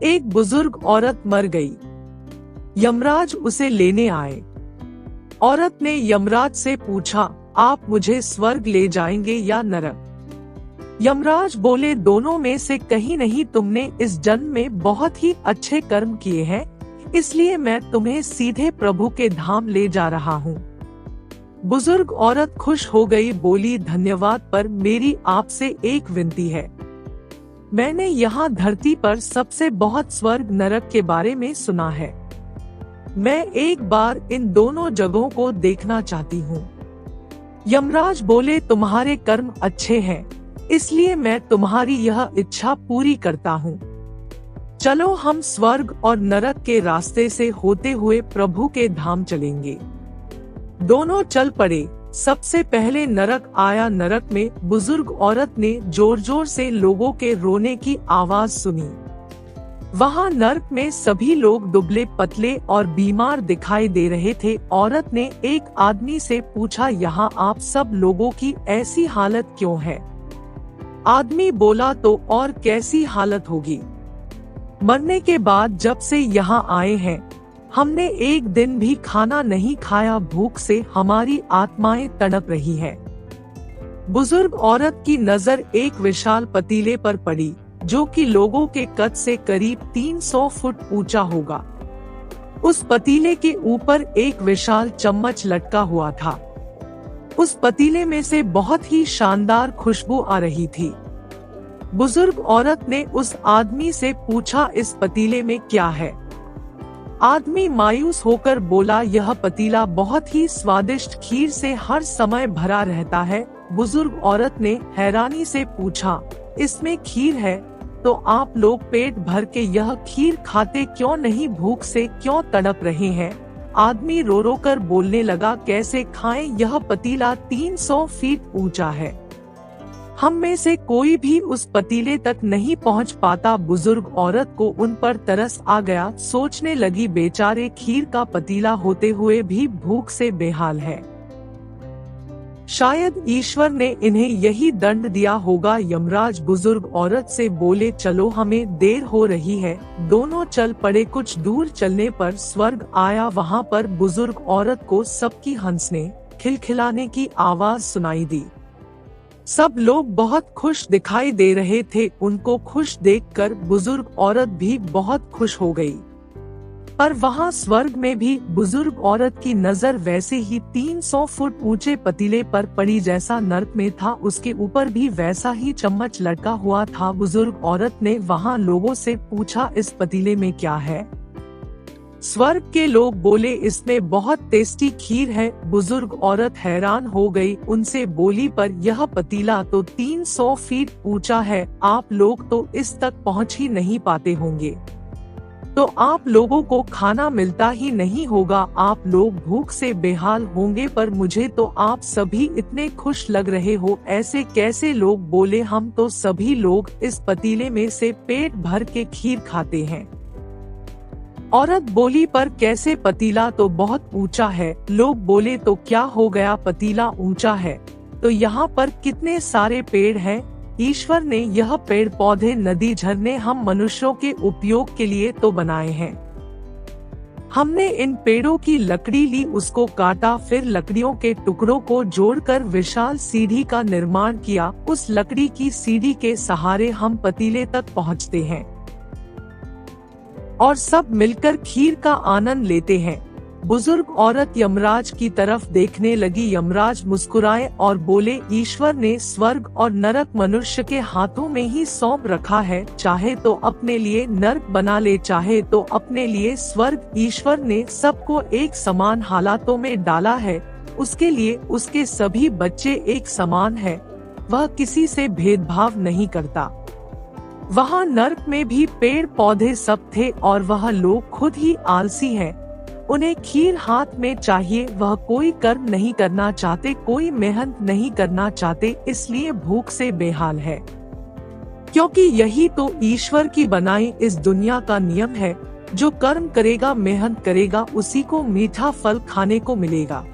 एक बुजुर्ग औरत मर गई। यमराज उसे लेने आए। औरत ने यमराज से पूछा, आप मुझे स्वर्ग ले जाएंगे या नरक? यमराज बोले, दोनों में से कहीं नहीं। तुमने इस जन्म में बहुत ही अच्छे कर्म किए हैं, इसलिए मैं तुम्हें सीधे प्रभु के धाम ले जा रहा हूँ। बुजुर्ग औरत खुश हो गई, बोली, धन्यवाद, पर मेरी आपसे एक विनती है। मैंने यहाँ धरती पर सबसे बहुत स्वर्ग नरक के बारे में सुना है। मैं एक बार इन दोनों जगहों को देखना चाहती हूँ। यमराज बोले, तुम्हारे कर्म अच्छे हैं, इसलिए मैं तुम्हारी यह इच्छा पूरी करता हूँ। चलो हम स्वर्ग और नरक के रास्ते से होते हुए प्रभु के धाम चलेंगे। दोनों चल पड़े। सबसे पहले नरक आया। नरक में बुजुर्ग औरत ने जोर जोर से लोगों के रोने की आवाज सुनी। वहाँ नरक में सभी लोग दुबले पतले और बीमार दिखाई दे रहे थे। औरत ने एक आदमी से पूछा, यहाँ आप सब लोगों की ऐसी हालत क्यों है? आदमी बोला, तो और कैसी हालत होगी? मरने के बाद जब से यहाँ आए हैं, हमने एक दिन भी खाना नहीं खाया। भूख से हमारी आत्माएं तड़प रही हैं। बुजुर्ग औरत की नजर एक विशाल पतीले पर पड़ी, जो कि लोगों के कद से करीब 300 फुट ऊंचा होगा। उस पतीले के ऊपर एक विशाल चम्मच लटका हुआ था। उस पतीले में से बहुत ही शानदार खुशबू आ रही थी। बुजुर्ग औरत ने उस आदमी से पूछा, इस पतीले में क्या है? आदमी मायूस होकर बोला, यह पतीला बहुत ही स्वादिष्ट खीर से हर समय भरा रहता है। बुजुर्ग औरत ने हैरानी से पूछा, इसमें खीर है तो आप लोग पेट भर के यह खीर खाते क्यों नहीं? भूख से क्यों तड़प रहे हैं? आदमी रो रो कर बोलने लगा, कैसे खाएं? यह पतीला 300 फीट ऊंचा है। हम में से कोई भी उस पतीले तक नहीं पहुंच पाता। बुजुर्ग औरत को उन पर तरस आ गया। सोचने लगी, बेचारे खीर का पतीला होते हुए भी भूख से बेहाल है। शायद ईश्वर ने इन्हें यही दंड दिया होगा। यमराज बुजुर्ग औरत से बोले, चलो हमें देर हो रही है। दोनों चल पड़े। कुछ दूर चलने पर स्वर्ग आया। वहाँ पर बुजुर्ग औरत को सबकी हंसने खिलखिलाने की आवाज सुनाई दी। सब लोग बहुत खुश दिखाई दे रहे थे। उनको खुश देखकर बुजुर्ग औरत भी बहुत खुश हो गई। पर वहाँ स्वर्ग में भी बुजुर्ग औरत की नजर वैसे ही 300 फुट ऊंचे पतीले पर पड़ी जैसा नरक में था। उसके ऊपर भी वैसा ही चम्मच लटका हुआ था। बुजुर्ग औरत ने वहाँ लोगों से पूछा, इस पतीले में क्या है? स्वर्ग के लोग बोले, इसमें बहुत टेस्टी खीर है। बुजुर्ग औरत हैरान हो गई। उनसे बोली, पर यह पतीला तो 300 फीट ऊंचा है, आप लोग तो इस तक पहुंच ही नहीं पाते होंगे, तो आप लोगों को खाना मिलता ही नहीं होगा, आप लोग भूख से बेहाल होंगे। पर मुझे तो आप सभी इतने खुश लग रहे हो, ऐसे कैसे? लोग बोले, हम तो सभी लोग इस पतीले में से पेट भर के खीर खाते हैं। औरत बोली, पर कैसे? पतीला तो बहुत ऊंचा है। लोग बोले, तो क्या हो गया? पतीला ऊंचा है तो यहाँ पर कितने सारे पेड़ हैं। ईश्वर ने यह पेड़ पौधे, नदी, झरने हम मनुष्यों के उपयोग के लिए तो बनाए हैं। हमने इन पेड़ों की लकड़ी ली, उसको काटा, फिर लकड़ियों के टुकड़ों को जोड़कर विशाल सीढ़ी का निर्माण किया। उस लकड़ी की सीढ़ी के सहारे हम पतीले तक पहुँचते हैं और सब मिलकर खीर का आनंद लेते हैं। बुजुर्ग औरत यमराज की तरफ देखने लगी। यमराज मुस्कुराए और बोले, ईश्वर ने स्वर्ग और नरक मनुष्य के हाथों में ही सौंप रखा है, चाहे तो अपने लिए नरक बना ले, चाहे तो अपने लिए स्वर्ग। ईश्वर ने सबको एक समान हालातों में डाला है, उसके लिए उसके सभी बच्चे एक समान है, वह किसी से भेदभाव नहीं करता। वहाँ नरक में भी पेड़ पौधे सब थे और वह लोग खुद ही आलसी हैं। उन्हें खीर हाथ में चाहिए, वह कोई कर्म नहीं करना चाहते, कोई मेहनत नहीं करना चाहते, इसलिए भूख से बेहाल है। क्योंकि यही तो ईश्वर की बनाई इस दुनिया का नियम है, जो कर्म करेगा, मेहनत करेगा, उसी को मीठा फल खाने को मिलेगा।